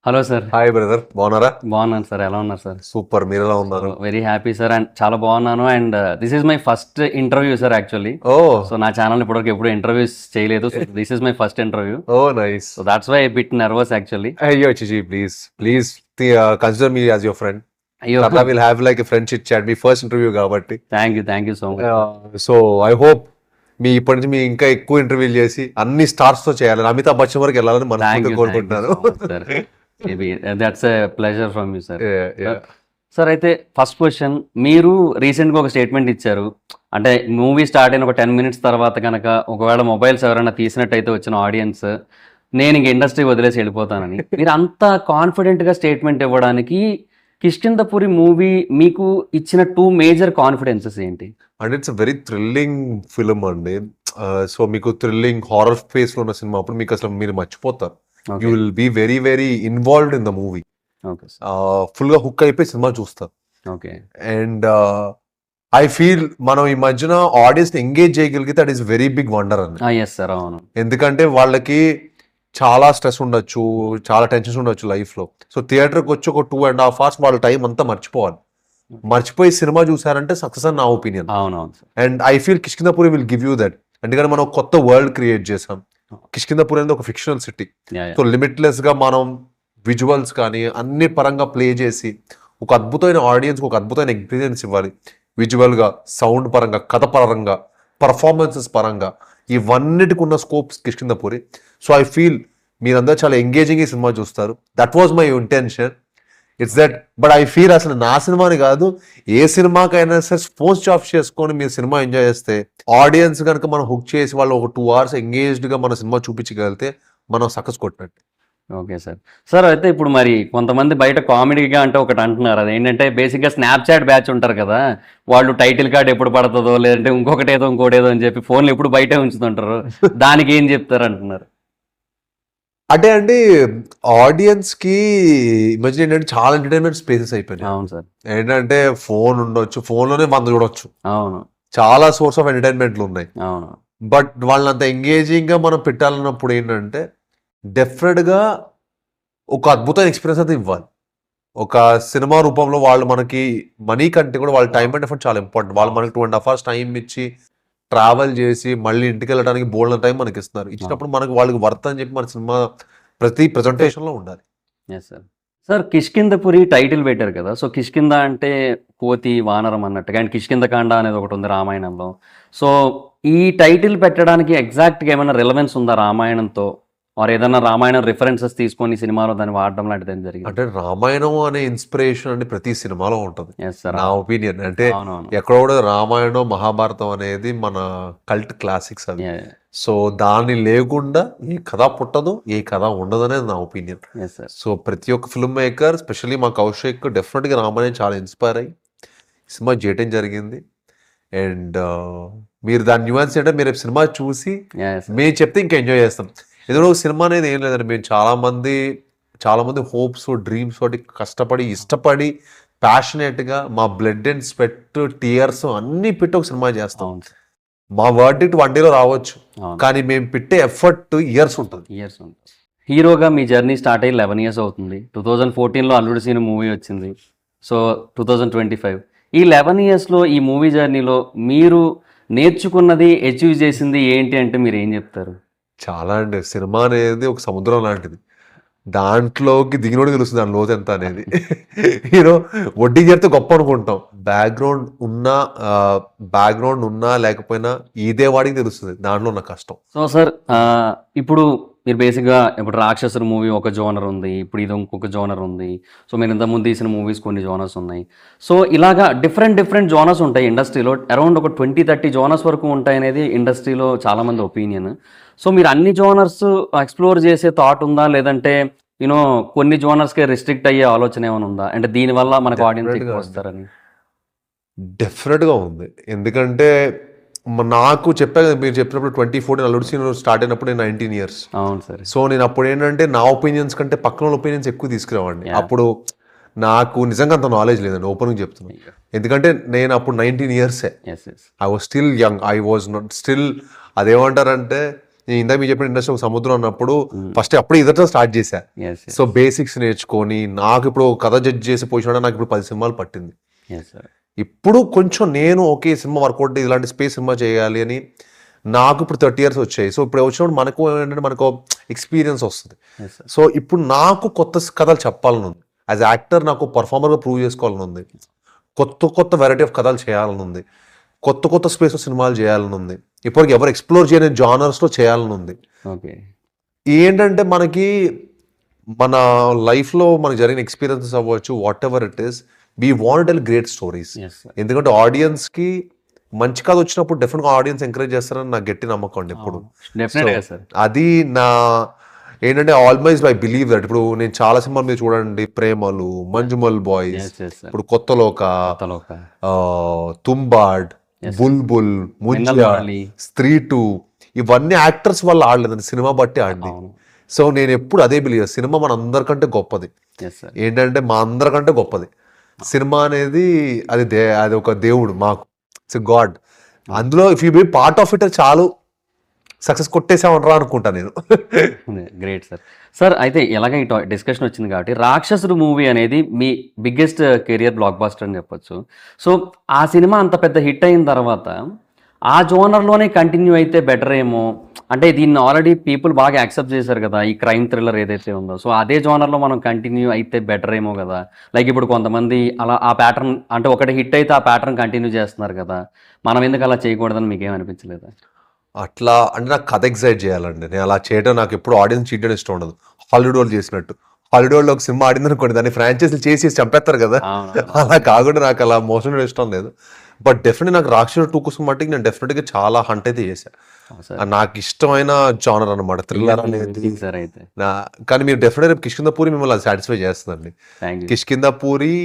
Hello sir. Hi brother, బాగున్నారా? బాగున్నాను sir. ఎలా ఉన్నారు సార్? సూపర్, మీరు ఎలా ఉన్నారు? Very happy sir. అండ్ చాలా బాగున్నాను. And this is my first interview sir actually. Oh so నా ఛానల్ ఇప్పటివరకు ఎప్పుడు ఇంటర్వ్యూస్ చేయలేదు. So this is my first interview. Oh nice. So that's why bit nervous actually. అయ్యో చిచి, please please consider me as your friend. అయ్యో, అట్లా will have like friend chit chat. మీ first interview కాబట్టి thank you so much. So I hope మీ ఇప్పటి నుంచి మీ ఇంకా ఎక్కువ ఇంటర్వ్యూలు చేసి అన్ని స్టార్స్ తో చేయాలని, అమితాబ్ బచ్చన్ వరకు వెళ్ళాలని మనస్ఫూర్తిగా కోరుకుంటున్నాను. Sir. Maybe that's a pleasure from you sir. Yeah, yeah. Sir అయితే ఫస్ట్ క్వశ్చన్, మీరు రీసెంట్గా ఒక స్టేట్మెంట్ ఇచ్చారు. అంటే మూవీ స్టార్ట్ అయిన ఒక 10 మినిట్స్ తర్వాత కనుక ఒకవేళ మొబైల్స్ ఎవరైనా తీసినట్టయితే వచ్చిన ఆడియన్స్ నేను ఇంక ఇండస్ట్రీ వదిలేసి వెళ్ళిపోతానని. మీరు అంత కాన్ఫిడెంట్గా స్టేట్మెంట్ ఇవ్వడానికి కిష్కింధపురి మూవీ మీకు ఇచ్చిన 2 మేజర్ కాన్ఫిడెన్సెస్ ఏంటి? And it's very thrilling film అండి. సో మీకు థ్రిల్లింగ్ హారర్ ఫేస్ లో ఉన్న సినిమా అప్పుడు మీకు అసలు మీరు మర్చిపోతారు. You will be very very involved in the movie. Okay full గా హుక్ అయిపోయి సినిమా చూస్తారు. ఓకే అండ్ ఐ ఫీల్ మనం ఈ మధ్యన ఆడియన్స్ ఎంగేజ్ చేయగలిగితే that is very big wonder అండి. ఎస్ సార్, అవును. ఎందుకంటే వాళ్ళకి చాలా స్ట్రెస్ ఉండొచ్చు, చాలా టెన్షన్స్ ఉండొచ్చు లైఫ్ లో. సో థియేటర్కి వచ్చి ఒక 2.5 hours వాళ్ళ టైం అంతా మర్చిపోవాలి. మర్చిపోయి సినిమా చూసారంటే సక్సెస్ అని నా ఒపీనియన్. అవునవును sir. And I feel Kishkindhapuri will give you that. ఎందుకంటే మనం ఒక కొత్త వరల్డ్ క్రియేట్ చేసాం. కిష్కింధపురి అనేది ఒక ఫిక్షనల్ సిటీ. సో లిమిట్లెస్ గా మనం విజువల్స్ కానీ అన్ని పరంగా ప్లే చేసి ఒక అద్భుతమైన ఆడియన్స్ ఒక అద్భుతమైన ఎక్స్పీరియన్స్ ఇవ్వాలి. విజువల్ గా, సౌండ్ పరంగా, కథ పరంగా, పర్ఫార్మెన్సెస్ పరంగా ఇవన్నిటికి ఉన్న scopes Kishkindhapuri. So I feel మీరందరూ చాలా ఎంగేజింగ్ ఈ సినిమా చూస్తారు. That was my intention. It's that. But I feel అసలు నా సినిమాని కాదు, ఏ సినిమాకైనా సరే ఫోన్ ఆఫ్ చేసుకొని మీరు సినిమా ఎంజాయ్ చేస్తే ఆడియన్స్ కనుక మనం హుక్ చేసి వాళ్ళు ఒక 2 hours ఎంగేజ్డ్ గా మన సినిమా చూపించగలిగితే మనం సక్సెస్ కొట్టినట్టు. Okay sir. సార్ అయితే ఇప్పుడు మరి కొంతమంది బయట కామెడీగా అంటే ఒకటి అంటున్నారు, అదేంటంటే బేసిక్గా స్నాప్చాట్ బ్యాచ్ ఉంటారు కదా, వాళ్ళు టైటిల్ కార్డ్ ఎప్పుడు పడుతుందో లేదంటే ఇంకోటేదో అని చెప్పి ఫోన్లు ఎప్పుడు బయటే ఉంచుతుంటారు, దానికి ఏం చెప్తారు అంటున్నారు? అంటే అండి, ఆడియన్స్ కి ఈ మధ్య ఏంటంటే చాలా ఎంటర్టైన్మెంట్ స్పేసెస్ అయిపోయినాయి. అవును సార్. ఏంటంటే ఫోన్ ఉండొచ్చు, ఫోన్ లోనే 100 చూడొచ్చు, అవును చాలా సోర్స్ ఆఫ్ ఎంటర్టైన్మెంట్లు ఉన్నాయి. అవును. బట్ వాళ్ళని అంత ఎంగేజింగ్ గా మనం పెట్టాలన్నప్పుడు ఏంటంటే డెఫినెట్ గా ఒక అద్భుతమైన ఎక్స్పీరియన్స్ అయితే ఇవ్వాలి. ఒక సినిమా రూపంలో వాళ్ళు మనకి మనీ కంటే కూడా వాళ్ళ టైం అండ్ ఎఫర్ట్ చాలా ఇంపార్టెంట్. వాళ్ళు మనకి 2.5 hours టైం ఇచ్చి ట్రావెల్ చేసి మళ్ళీ ఇంటికి వెళ్ళడానికి బోల్డ్ టైం మనకి ఇస్తున్నారు. ఇచ్చినప్పుడు మనకి వాళ్ళకి వర్త్ అని చెప్పి మన సినిమా ప్రతి ప్రెజెంటేషన్ లో ఉండాలి. Yes sir. Sir Kishkindhapuri title పెట్టారు కదా, సో కిష్కింద అంటే కోతి వానరం అన్నట్టుగా, అండ్ కిష్కింధకాండ అనేది ఒకటి ఉంది రామాయణంలో. సో ఈ టైటిల్ పెట్టడానికి ఎగ్జాక్ట్గా ఏమైనా రిలవెన్స్ ఉందా రామాయణంతో, ఆర్ ఏదైనా రామాయణం రిఫరెన్సెస్ తీసుకొని సినిమాలో దాన్ని వాడడం లాంటిది ఏం జరిగింది? అంటే రామాయణం అనే ఇన్స్పిరేషన్ అంటే ప్రతి సినిమాలో ఉంటుంది. Yes sir. నా ఒపీనియన్ అంటే అవునవును. ఎక్కడో కూడా రామాయణం, మహాభారతం అనేది మన కల్ట్ క్లాసిక్స్ అవి. సో దాన్ని లేకుండా ఏ కథ పుట్టదు, ఏ కథ ఉండదు అనేది నా ఒపీనియన్. Yes sir. సో ప్రతి ఒక్క ఫిల్మ్ మేకర్, స్పెషల్లీ మా కౌశిక్, డెఫినెట్గా రామాయణం చాలా ఇన్స్పైర్ అయ్యి సినిమా చేయటం జరిగింది. అండ్ మీరు దాని న్యూయాన్స్ అంటే మీరు సినిమా చూసి మేము చెప్తే ఇంకా ఎంజాయ్ చేస్తాం. ఏదో సినిమా అనేది ఏం లేదండి, మేము చాలా మంది హోప్స్, డ్రీమ్స్ తోటి కష్టపడి, ఇష్టపడి, ప్యాషనేట్గా మా బ్లడ్ అండ్ స్వెట్, టీయర్స్ అన్ని పెట్టి ఒక సినిమా చేస్తాం. మా వర్డిక్ట్ 1 dayలో రావచ్చు, కానీ మేము పెట్టే ఎఫర్ట్ ఇయర్స్ ఉంటుంది. హీరోగా మీ జర్నీ స్టార్ట్ అయ్యి 11 years అవుతుంది. 2014లో అల్లుడు సీను మూవీ వచ్చింది. సో 2025 ఈ 11 yearsలో ఈ మూవీ జర్నీలో మీరు నేర్చుకున్నది, అచీవ్ చేసింది ఏంటి అంటే మీరు ఏం చెప్తారు? చాలా అండి. సినిమా అనేది ఒక సముద్రం లాంటిది. దాంట్లోకి దిగినోడు తెలుస్తుంది దాని లోతు ఎంత అనేది. వడ్డీ చేరితే గొప్ప అనుకుంటాం. బ్యాక్గ్రౌండ్ ఉన్నా లేకపోయినా ఇదే వాడికి తెలుస్తుంది దాంట్లో ఉన్న కష్టం. సో సార్, ఇప్పుడు మీరు బేసిక్గా ఇప్పుడు రాక్షసుడు మూవీ ఒక జోనర్ ఉంది, ఇప్పుడు ఇది ఇంకొక జోనర్ ఉంది. సో మీరు ఇంతకుముందు తీసిన మూవీస్ కొన్ని జోనర్స్ ఉన్నాయి. సో ఇలాగా డిఫరెంట్ జోనర్స్ ఉంటాయి ఇండస్ట్రీలో. అరౌండ్ ఒక 20-30 జోనర్స్ వరకు ఉంటాయి అనేది ఇండస్ట్రీలో చాలామంది ఒపీనియన్. సో మీరు అన్ని జోనర్స్ ఎక్స్ప్లోర్ చేసే థాట్ ఉందా, లేదంటే కొన్ని జోనర్స్కే రిస్ట్రిక్ట్ అయ్యే ఆలోచన ఏమైనా ఉందా? అంటే దీనివల్ల మనకు ఆడియన్స్ ఎక్కువ వస్తారని. డెఫినెట్గా ఉంది. ఎందుకంటే నాకు చెప్పా కదా, మీరు చెప్పినప్పుడు 2014 అల్లుడు సీను స్టార్ట్ అయినప్పుడు నేను 19 years. అవును సార్. సో నేను అప్పుడు ఏంటంటే నా ఒపీనియన్స్ కంటే పక్కన ఒపీనియన్స్ ఎక్కువ తీసుకురావండి. అప్పుడు నాకు నిజంగా అంత నాలెడ్జ్ లేదండి, ఓపెన్గా చెప్తున్నాను. ఎందుకంటే నేను అప్పుడు 19 years. I was still young, I was not still, అదేమంటారంటే నేను ఇందాక మీరు చెప్పిన ఇండస్ట్రీ ఒక సముద్రం అన్నప్పుడు Mm. ఫస్ట్ అప్పుడే ఇద్దరితో స్టార్ట్ చేశా. Yes, yes. సో బేసిక్స్ నేర్చుకొని నాకు ఇప్పుడు కథ జడ్జ్ చేసి పొజిషన్ నాకు ఇప్పుడు 10 సినిమాలు పట్టింది. Yes, sir. ఇప్పుడు కొంచెం నేను ఓకే సినిమా వర్కౌట్ ఇలాంటి స్పేస్ సినిమా చేయాలి అని నాకు ఇప్పుడు 30 years వచ్చాయి. సో ఇప్పుడు వచ్చినప్పుడు మనకు ఏంటంటే మనకు ఎక్స్పీరియన్స్ వస్తుంది. Yes, sir. సో ఇప్పుడు నాకు కొత్త కథలు చెప్పాలని ఉంది. యాజ్ యాక్టర్ నాకు పర్ఫార్మర్గా ప్రూవ్ చేసుకోవాలని ఉంది. కొత్త వెరైటీ ఆఫ్ కథలు చేయాలని ఉంది. కొత్త స్పేస్ సినిమాలు చేయాలని ఉంది. ఇప్పటికి ఎవరు ఎక్స్ప్లోర్ చేయని జానర్స్లో చేయాలని ఉంది. Okay. ఏంటంటే మనకి మన లైఫ్లో మనకు జరిగిన ఎక్స్పీరియన్సెస్ అవ్వచ్చు, what ever it is, we want tell great stories. Yes, sir. ఎందుకంటే ఆడియన్స్కి మంచి కథ వచ్చినప్పుడు డెఫినెట్గా ఆడియన్స్ ఎంకరేజ్ చేస్తారని నాకు గట్టి నమ్మకం అండి ఎప్పుడు. Definitely, sir. అది నా ఏంటంటే ఆల్వేస్ ఐ బిలీవ్ దట్. ఇప్పుడు నేను చాలా సినిమాలు మీరు చూడండి, ప్రేమలు, Manjummel boys, Yes, yes, sir. ఇప్పుడు కొత్తలోక, Taloka. తుంబాడ్, బుల్బుల్, ముంజా, Bengali. స్త్రీ 2, ఇవన్నీ యాక్టర్స్ వల్ల ఆడలేదండి, సినిమా బట్టి ఆడింది. అవును. సో నేను ఎప్పుడు అదే బిలీవ్, సినిమా మన అందరికంటే గొప్పది. Yes, sir. ఏంటంటే మా అందరికంటే గొప్పది సినిమా అనేది. అది ఒక దేవుడు మాకు, ఇట్స్ గాడ్. అందులో if you be part of it చాలు, సక్సెస్ కొట్టేసామనరా అనుకుంటా నేను. Great sir. సార్ అయితే ఎలాగ ఈ డిస్కషన్ వచ్చింది కాబట్టి రాక్షసుడు మూవీ అనేది మీ బిగ్గెస్ట్ కెరియర్ బ్లాక్ బాస్టర్ అని చెప్పొచ్చు. సో ఆ సినిమా అంత పెద్ద హిట్ అయిన తర్వాత ఆ జోనర్లోనే కంటిన్యూ అయితే బెటర్ ఏమో, అంటే దీన్ని ఆల్రెడీ పీపుల్ బాగా యాక్సెప్ట్ చేశారు కదా ఈ క్రైమ్ థ్రిల్లర్ ఏదైతే ఉందో, సో అదే జోనర్లో మనం కంటిన్యూ అయితే బెటర్ ఏమో కదా. లైక్ ఇప్పుడు కొంతమంది అలా ఆ ప్యాటర్న్ అంటే ఒకటి హిట్ అయితే ఆ ప్యాటర్న్ కంటిన్యూ చేస్తున్నారు కదా, మనం ఎందుకు అలా చేయకూడదని మీకేమనిపించలేదా? అట్లా అంటే నాకు కథ ఎగ్జైట్ చేయాలండి. నేను అలా చేయడం నాకు ఎప్పుడు ఆడియన్స్ చీట్ చేయడం ఇష్టం ఉండదు. హాలీవుడ్ వాళ్ళు చేసినట్టు, హాలీవుడ్ లో ఒక సినిమా ఆడింది అనుకోండి, దాన్ని ఫ్రాంచైజీలు చేసి చంపేస్తారు కదా, అలా కాకుండా నాకు అలా మోసం చేయడం ఇష్టం లేదు. బట్ డెఫినెట్లీ నాకు రాక్షసుడు 2 కోసం మట్టికి నేను డెఫినెట్గా చాలా హంట్ అయితే చేశాను. నాకు ఇష్టమైన జానర్ అనమాట థ్రిల్లర్ అనేది. సార్ అయితే కానీ మీరు డెఫినెట్గా కిష్కిందపూరి మిమ్మల్ని అది సాటిస్ఫై చేస్తుందండి. Thank you. Kishkindhapuri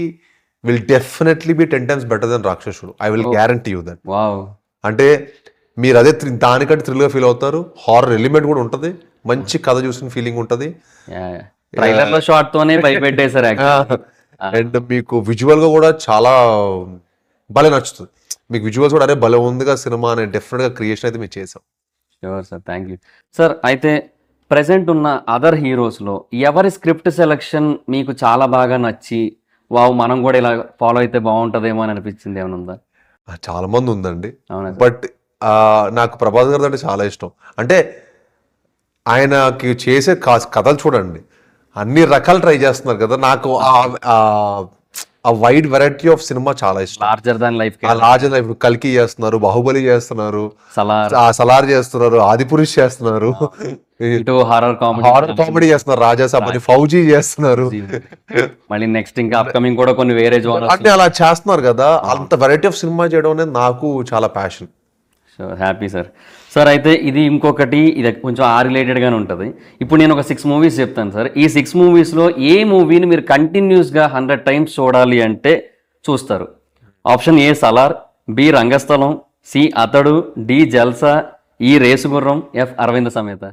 will definitely be 10 times better than Rakshasudu. I will guarantee you that. Wow. అంటే మీరు అదే దానికంటే థ్రిల్గా ఫీల్ అవుతారు. హారర్ ఎలిమెంట్ కూడా ఉంటుంది, మంచి కథ చూసిన ఫీలింగ్ ఉంటుంది. ట్రైలర్ లో షార్ట్ తోనే భయపెట్టేశారు అండ్ మీకు విజువల్ గా కూడా చాలా భలే నచ్చుతుంది. మీకు విజువల్స్ కూడా అరే భలే ఉందిగా సినిమా అనే డెఫినెట్గా క్రియేషన్ అయితే మేము చేసాం. Sure sir, thank you sir. అయితే ప్రెసెంట్ ఉన్న అదర్ హీరోస్లో ఎవరి స్క్రిప్ట్ సెలెక్షన్ మీకు చాలా బాగా నచ్చి వావ్ మనం కూడా ఇలా ఫాలో అయితే బాగుంటుందేమో అని అనిపించింది ఏమైనా ఉందా? చాలా మంది ఉందండి, అవునా? బట్ నాకు ప్రభాస్ గారు అంటే చాలా ఇష్టం. అంటే ఆయనకి చేసే కథలు చూడండి, అన్ని రకాలు ట్రై చేస్తున్నారు కదా. నాకు ఆ వైడ్ వెరైటీ ఆఫ్ సినిమా చాలా ఇష్టం. Larger than life, larger life. కల్కి చేస్తున్నారు, బాహుబలి చేస్తున్నారు, సలార్, సలార్ చేస్తున్నారు, ఆదిపురుష్ చేస్తున్నారు, ఇటు హారర్ కామెడీ చేస్తున్నారు, రాజాసాబ్ అని, ఫౌజీ చేస్తున్నారు, మళ్ళీ నెక్స్ట్ ఇంకా అప్కమింగ్ కూడా కొన్ని వేరే జోనర్స్ అంటే అలా చేస్తున్నారు కదా. అంత వెరైటీ ఆఫ్ సినిమా చేయడం అనేది నాకు చాలా ప్యాషన్. Happy sir. సార్ అయితే ఇది ఇంకొకటి, ఇది కొంచెం ఆ రిలేటెడ్గానే ఉంటుంది. ఇప్పుడు నేను ఒక 6 మూవీస్ చెప్తాను సార్. ఈ 6 మూవీస్లో ఏ మూవీని మీరు కంటిన్యూస్గా 100 times చూడాలి అంటే చూస్తారు? Option A Salaar, B Rangasthalam, C Athadu, D Jalsa, E Race Gurram, F Aravinda Sametha.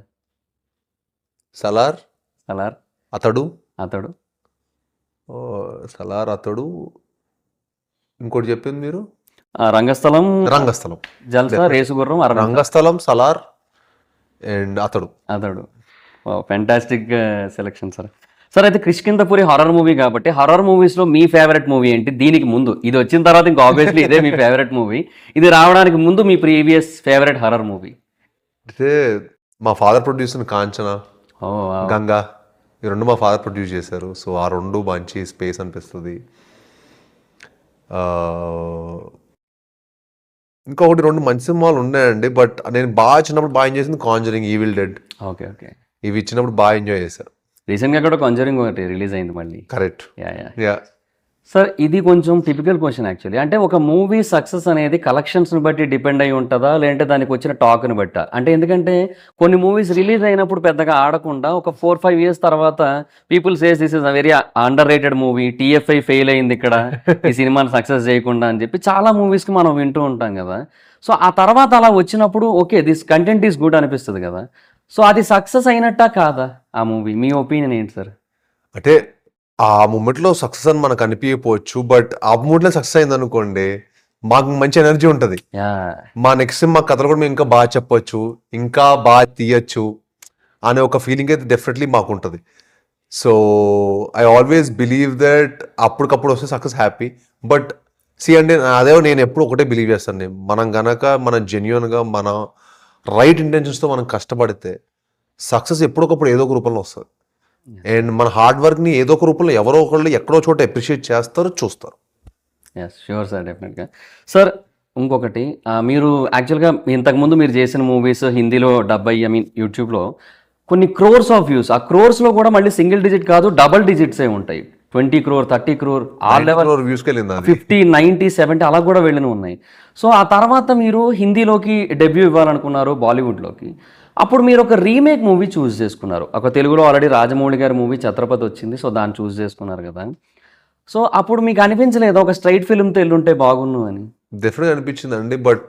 Salaar, Salaar, అతడు, సలార్, అతడు, ఇంకోటి చెప్పింది మీరు రంగస్థలం, జల్సా, రేసుగుర్రం, రంగస్థలం, సలార్ అండ్ అతడు. Fantastic selection sir. సార్ అయితే కిష్కిందపురి హారర్ మూవీ కాబట్టి హారర్ మూవీస్లో మీ ఫేవరెట్ మూవీ ఏంటి? దీనికి ముందు ఇది వచ్చిన తర్వాత ఇంకా ఆబ్వియస్లీ ఇదే మీ ఫేవరెట్ మూవీ. ఇది రావడానికి ముందు మీ ప్రీవియస్ ఫేవరెట్ హారర్ మూవీ? అంటే మా ఫాదర్ ప్రొడ్యూస్ కాంచన, గంగా, ఈ 2 మా ఫాదర్ ప్రొడ్యూస్ చేశారు. సో ఆ 2 మంచి స్పేస్ అనిపిస్తుంది. ఇంకొకటి 2 మంచి సినిమాలు ఉన్నాయండి, బట్ నేను బాగా చిన్నప్పుడు బాగా ఎంజాయ్ చేసింది కాంజరింగ్, ఈవిల్ డెడ్. ఓకే, ఇవి ఇచ్చినప్పుడు బాగా ఎంజాయ్ చేశారు. రీసెంట్గా కూడా కాంజరింగ్ ఒకటి రిలీజ్ అయింది మళ్ళీ. కరెక్ట్. యా సార్ ఇది కొంచెం టిపికల్ క్వశ్చన్ యాక్చువల్లీ. అంటే ఒక మూవీ సక్సెస్ అనేది కలెక్షన్స్ని బట్టి డిపెండ్ అయి ఉంటుందా, లేదంటే దానికి వచ్చిన టాక్ని బట్టా? అంటే ఎందుకంటే కొన్ని మూవీస్ రిలీజ్ అయినప్పుడు పెద్దగా ఆడకుండా ఒక 4-5 years తర్వాత people says this is a very under rated movie, TFI fail అయింది ఇక్కడ ఈ సినిమాని సక్సెస్ చేయకుండా అని చెప్పి చాలా మూవీస్కి మనం వింటూ ఉంటాం కదా. సో ఆ తర్వాత అలా వచ్చినప్పుడు okay this content is good అనిపిస్తుంది కదా. సో అది సక్సెస్ అయినట్టా కాదా ఆ మూవీ? మీ ఒపీనియన్ ఏంటి సార్? అంటే ఆ మూమెంట్లో సక్సెస్ అని మనకు అనిపించకపోవచ్చు, బట్ ఆ మూమెంట్లో సక్సెస్ అయింది అనుకోండి, మాకు మంచి ఎనర్జీ ఉంటుంది. యా మా నెక్స్ట్ సినిమా కథలు కూడా మేము ఇంకా బాగా చెప్పొచ్చు, ఇంకా బాగా తీయచ్చు అనే ఒక ఫీలింగ్ అయితే డెఫినెట్లీ మాకు ఉంటుంది. So I always believe that అప్పటికప్పుడు వస్తే సక్సెస్ హ్యాపీ. బట్ అండి అదే నేను ఎప్పుడు ఒకటే బిలీవ్ చేస్తాను, నేను మనం గనక మనం జెన్యున్గా మన రైట్ ఇంటెన్షన్స్తో మనం కష్టపడితే సక్సెస్ ఎప్పుడొకప్పుడు ఏదో ఒక రూపంలో వస్తుంది. అండ్ మన హార్డ్ వర్క్ని ఏదో ఒక రూపంలో ఎవరో ఒకళ్ళు ఎక్కడో చోట అప్రిషియేట్ చేస్తారు, చూస్తారు. ఎస్ షూర్ సార్, డెఫినెట్గా. సార్ ఇంకొకటి, మీరు యాక్చువల్గా ఇంతకుముందు మీరు చేసిన మూవీస్ హిందీలో డబ్ అయ్యి, ఐ మీన్ యూట్యూబ్లో కొన్ని క్రోర్స్ ఆఫ్ వ్యూస్, ఆ క్రోర్స్లో కూడా మళ్ళీ సింగిల్ డిజిట్ కాదు డబల్ డిజిట్సే ఉంటాయి. 20 crore 30 crore ఆ లెవెల్, వ్యూస్కి వెళ్ళింది 50 90 70 అలా కూడా వెళ్ళిన ఉన్నాయి. సో ఆ తర్వాత మీరు హిందీలోకి డెబ్యూ ఇవ్వాలనుకున్నారు బాలీవుడ్లోకి. అప్పుడు మీరు ఒక రీమేక్ మూవీ చూస్ చేసుకున్నారు. ఒక తెలుగులో ఆల్రెడీ రాజమౌళి గారి మూవీ ఛత్రపతి వచ్చింది, సో దాన్ని చూస్ చేసుకున్నారు కదా. సో అప్పుడు మీకు అనిపించలేదు ఒక స్ట్రైట్ ఫిల్మ్తో వెళ్ళుంటే బాగున్ను అని? డెఫినెట్గా అనిపించింది అండి. బట్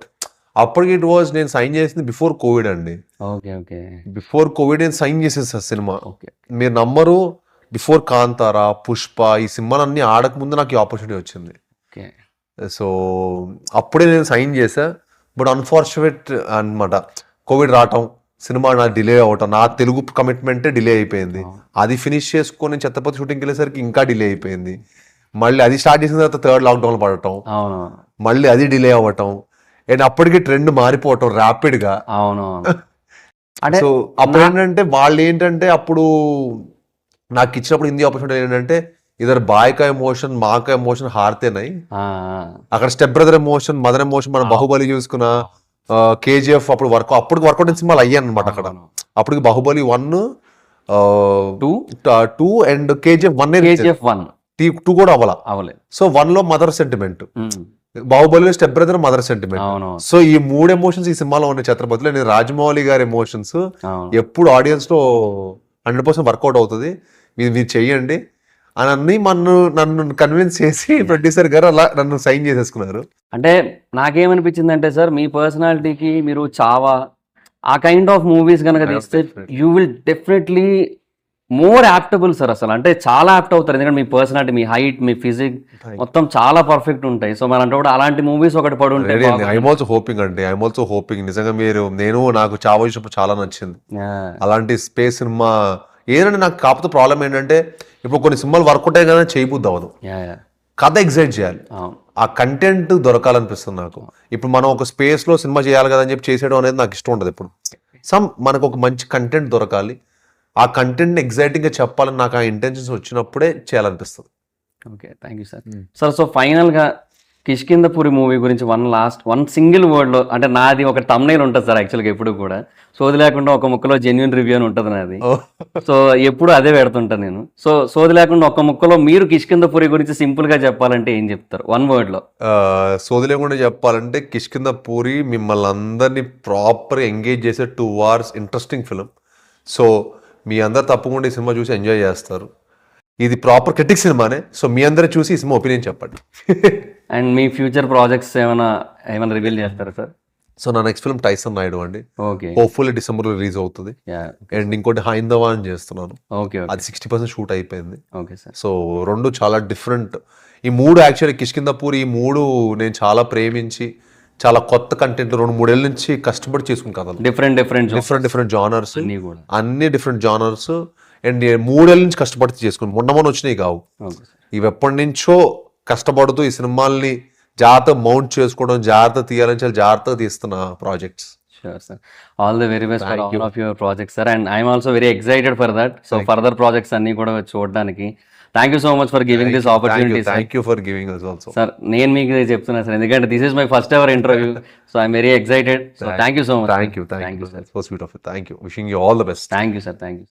అప్పటికి ఇట్ వాజ్ నేను సైన్ చేసింది బిఫోర్ కోవిడ్ అండి. Okay okay. బిఫోర్ కోవిడ్ నేను సైన్ చేసేసాను సినిమా. ఓకే. మీరు నమ్మరు, బిఫోర్ కాంతారా, పుష్ప ఈ సినిమాలన్నీ ఆడక ముందు నాకు ఈ ఆపర్చునిటీ వచ్చింది. ఓకే. సో అప్పుడే నేను సైన్ చేశా. బట్ అన్ఫార్చునేట్ అనమాట, కోవిడ్ రావటం, సినిమా నా డిలే అవటం, నా తెలుగు కమిట్మెంటే డిలే అయిపోయింది. అది ఫినిష్ చేసుకొని ఛత్రపతి షూటింగ్కి వెళ్ళేసరికి ఇంకా డిలే అయిపోయింది. మళ్ళీ అది స్టార్ట్ చేసిన తర్వాత థర్డ్ లాక్డౌన్ పడటం, అవును మళ్ళీ అది డిలే అవ్వటం, అండ్ అప్పటికి ట్రెండ్ మారిపోవటం ర్యాపిడ్గా. అవును. సో అప్పుడు ఏంటంటే వాళ్ళు ఏంటంటే అప్పుడు నాకు ఇచ్చినప్పుడు హిందీ ఆపర్చునిటీ ఏంటంటే ఇద్దరు బాయ్ కా ఎమోషన్ మా కా ఎమోషన్ హార్తే నై, అక్కడ step brother emotion mother emotion, మనం బాహుబలి చూసుకున్న కేజీఎఫ్ అప్పుడు అప్పటికి వర్కౌట్ అయిన సినిమాలు అయ్యాయి అనమాట అక్కడ. అప్పటికి బాహుబలి 1 2 అండ్ కేజీఎఫ్ 1 2 కూడా అవ్వలేదు. సో 1లో మదర్ సెంటిమెంట్, బాహుబలిలో step brother mother sentiment. So ఈ 3 ఎమోషన్స్ ఈ సినిమాలో ఉన్నాయి ఛత్రపతిలో. నేను రాజమౌళి గారి ఎమోషన్స్ ఎప్పుడు ఆడియన్స్ లో 100% వర్కౌట్ అవుతుంది, మీరు చెయ్యండి అని అన్ని నన్ను కన్విన్స్ చేసి ప్రొడ్యూసర్ గారు అలా నన్ను సైన్ చేసేసుకున్నారు. అంటే నాకేమనిపించింది అంటే సార్, మీ పర్సనాలిటీకి మీరు చావా ఆ కైండ్ ఆఫ్ మూవీస్ కనుక తీస్తే you will definitely more adaptable sir. అసలు అంటే చాలా యాప్ట్ అవుతారు, ఎందుకంటే మీ పర్సనాలిటీ, మీ హైట్, మీ ఫిజిక్ మొత్తం చాలా పర్ఫెక్ట్ ఉంటాయి. సో మరి అంటే అలాంటి మూవీస్ ఒకటి పడి ఉంటాయి. ఐఎమ్ ఆల్సో హోపింగ్ అండి, ఐఎమ్ ఆల్సో హోపింగ్. నిజంగా నేను నాకు చావా చూసినప్పుడు చాలా నచ్చింది. అలాంటి స్పేస్ సినిమా ఏదంటే నాకు కాకపోతే ప్రాబ్లం ఏంటంటే ఇప్పుడు కొన్ని సినిమాలు వర్కౌట్ అయ్యి కదా చేయబుద్ది అవ్వదు, కథ ఎగ్జైట్ చేయాలి, ఆ కంటెంట్ దొరకాలనిపిస్తుంది నాకు. ఇప్పుడు మనం ఒక స్పేస్ లో సినిమా చేయాలి కదా అని చెప్పి చేసేయడం అనేది నాకు ఇష్టం ఉండదు. ఇప్పుడు మనకు ఒక మంచి కంటెంట్ దొరకాలి, ఆ కంటెంట్ ఎగ్జైటింగ్ గా చెప్పాలని నాకు ఆ ఇంటెన్షన్స్ వచ్చినప్పుడే చేయాలనిపిస్తుంది. Okay, thank you sir. Sir so final గా కిష్కింధపురి మూవీ గురించి వన్ సింగిల్ వర్డ్ లో, అంటే నాది ఒక తమ్నైల్ ఉంటుంది సార్ యాక్చువల్గా ఎప్పుడు కూడా, సోది లేకుండా ఒక ముక్కలో జెన్యున్ రివ్యూ అని ఉంటుంది నాది. సో ఎప్పుడు అదే పెడుతుంటాను నేను. సో సోది లేకుండా ఒక ముక్కలో మీరు కిష్కింధపురి గురించి సింపుల్ గా చెప్పాలంటే ఏం చెప్తారు 1 word లో? సోది లేకుండా చెప్పాలంటే కిష్కింధపురి మిమ్మల్ని అందరినీ ప్రాపర్ ఎంగేజ్ చేసే 2 hours ఇంట్రెస్టింగ్ ఫిలిం. సో మీ అందరు తప్పకుండా ఈ సినిమా చూసి ఎంజాయ్ చేస్తారు. ఇది ప్రాపర్ క్రిటిక్ సినిమానే. సో మీ అందరూ చూసి ఈ సినిమా ఒపీనియన్ చెప్పండి. అండ్ మీ ఫ్యూచర్ ప్రాజెక్ట్స్ ఏమైనా రివీల్ చేస్తారా సార్? సో నా నెక్స్ట్ ఫిల్మ్ టైసన్ నాయుడు అండి. ఓకే, హోప్ఫుల్లీ డిసెంబర్ రిలీజ్ అవుతుంది. అండ్ ఇంకోటి హైందవా అని చేస్తున్నాను. ఓకే, అది 60% షూట్ అయిపోయింది. Okay sir. సో 2 చాలా డిఫరెంట్. ఈ 3 యాక్చువల్లీ కిష్కింధపురి ఈ 3 నేను చాలా ప్రేమించి చాలా కొత్త కంటెంట్ 2-3 ఏళ్ళ నుంచి కష్టపడి చేసుకుని కదా, డిఫరెంట్ జానర్స్, అన్ని డిఫరెంట్ జానర్స్. అండ్ 3 ఏళ్ళ నుంచి కష్టపడి చేసుకుని మొన్న వచ్చినాయి కావు, ఇవి ఎప్పటి నుంచో కష్టపడుతూ ఈ సినిమాల్ని జాగ్రత్త మౌంట్ చేసుకోవడం, జాగ్రత్త తీయాలని చాలా జాగ్రత్తగా తీస్తున్న projects. Sure, sir. All the very best for all of your projects, sir. And I'm also very excited for that. So further projects అన్ని కూడా చూడడానికి. Thank you so much for giving this opportunity. Thank you for giving us also. Sir, నేను మీకు చెప్తున్నా sir, ఎందుకంటే this is my first ever interview. So I'm very excited. So thank you so much. Thank you, sir. So sweet of you. Thank you. Wishing you all the best. Thank you, sir. Thank you.